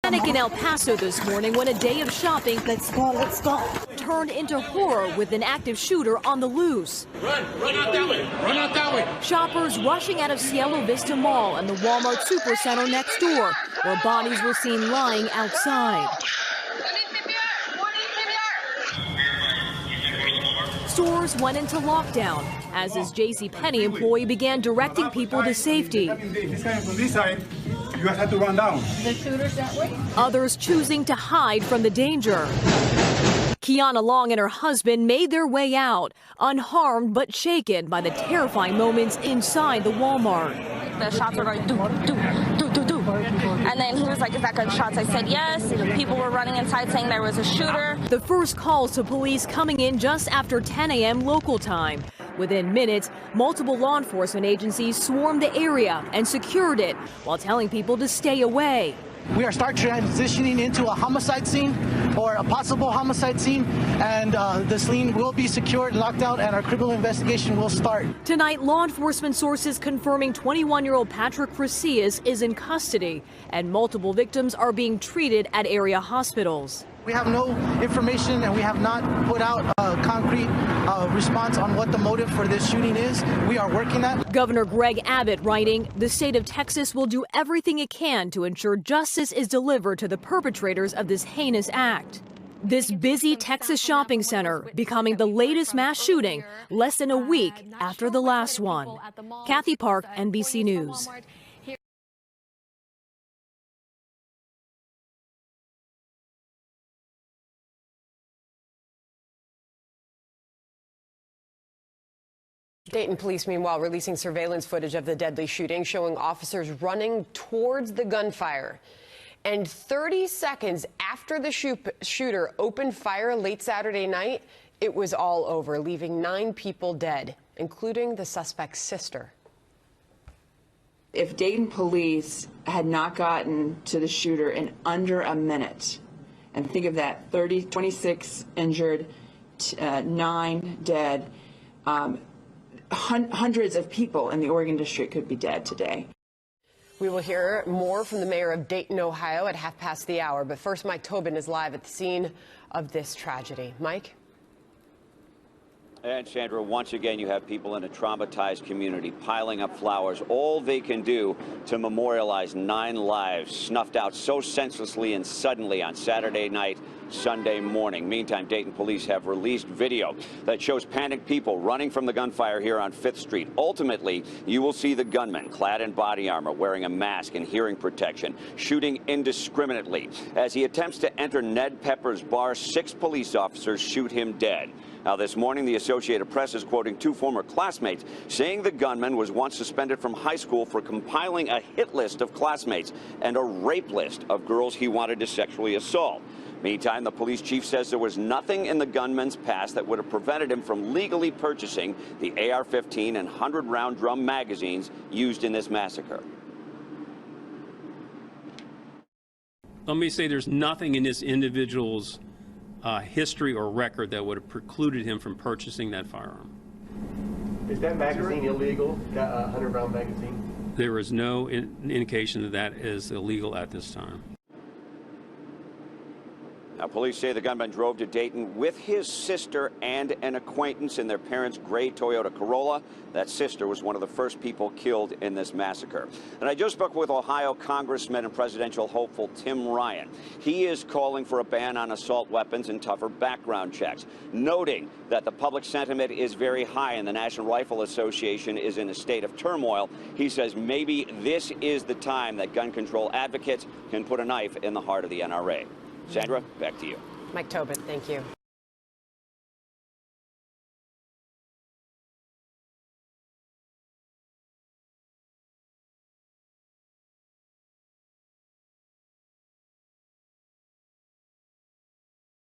Panic in El Paso this morning when a day of shopping let's go. turned into horror with an active shooter on the loose. Run out that way, run out that way. Shoppers rushing out of Cielo Vista Mall and the Walmart Supercenter next door, where bodies were seen lying outside. Stores went into lockdown as his JCPenney employee began directing people to safety. This guy from this side, you guys have to run down. The shooter's that way? Others choosing to hide from the danger. Kiana Long and her husband made their way out, unharmed but shaken by the terrifying moments inside the Walmart. The shots were going do, do, do, do, do. And then he was like, is that gunshots? I said yes. People were running inside saying there was a shooter. The first calls to police coming in just after 10 a.m. local time. Within minutes, multiple law enforcement agencies swarmed the area and secured it while telling people to stay away. We are start transitioning into a homicide scene or a possible homicide scene, and this scene will be secured, locked out, and our criminal investigation will start. Tonight, law enforcement sources confirming 21-year-old Patrick Fresias is in custody, and multiple victims are being treated at area hospitals. We have no information, and we have not put out a concrete response on what the motive for this shooting is. We are working that. Governor Greg Abbott writing, the state of Texas will do everything it can to ensure justice is delivered to the perpetrators of this heinous act. This busy Texas shopping center becoming the latest mass shooting less than a week after the last one. Kathy Park, NBC News. Dayton police, meanwhile, releasing surveillance footage of the deadly shooting, showing officers running towards the gunfire. And 30 seconds after the shooter opened fire late Saturday night, it was all over, leaving 9 people dead, including the suspect's sister. If Dayton police had not gotten to the shooter in under a minute, and think of that, 26 injured, 9 dead, hundreds of people in the Oregon District could be dead today. We will hear more from the mayor of Dayton, Ohio at 1:30. But first, Mike Tobin is live at the scene of this tragedy. Mike? And Sandra, once again, you have people in a traumatized community piling up flowers, all they can do to memorialize 9 lives snuffed out so senselessly and suddenly on Saturday night, Sunday morning. Meantime, Dayton police have released video that shows panicked people running from the gunfire here on 5th Street. Ultimately, you will see the gunman clad in body armor, wearing a mask and hearing protection, shooting indiscriminately. As he attempts to enter Ned Pepper's bar, 6 police officers shoot him dead. Now, this morning, the Associated Press is quoting 2 former classmates, saying the gunman was once suspended from high school for compiling a hit list of classmates and a rape list of girls he wanted to sexually assault. Meantime, the police chief says there was nothing in the gunman's past that would have prevented him from legally purchasing the AR-15 and 100-round drum magazines used in this massacre. Let me say there's nothing in this individual's history or record that would have precluded him from purchasing that firearm. Is that magazine illegal, that 100-round magazine? There is no indication that that is illegal at this time. Now, police say the gunman drove to Dayton with his sister and an acquaintance in their parents' gray Toyota Corolla. That sister was one of the first people killed in this massacre. And I just spoke with Ohio Congressman and presidential hopeful Tim Ryan. He is calling for a ban on assault weapons and tougher background checks, noting that the public sentiment is very high and the National Rifle Association is in a state of turmoil. He says maybe this is the time that gun control advocates can put a knife in the heart of the NRA. Sandra, back to you. Mike Tobin, thank you.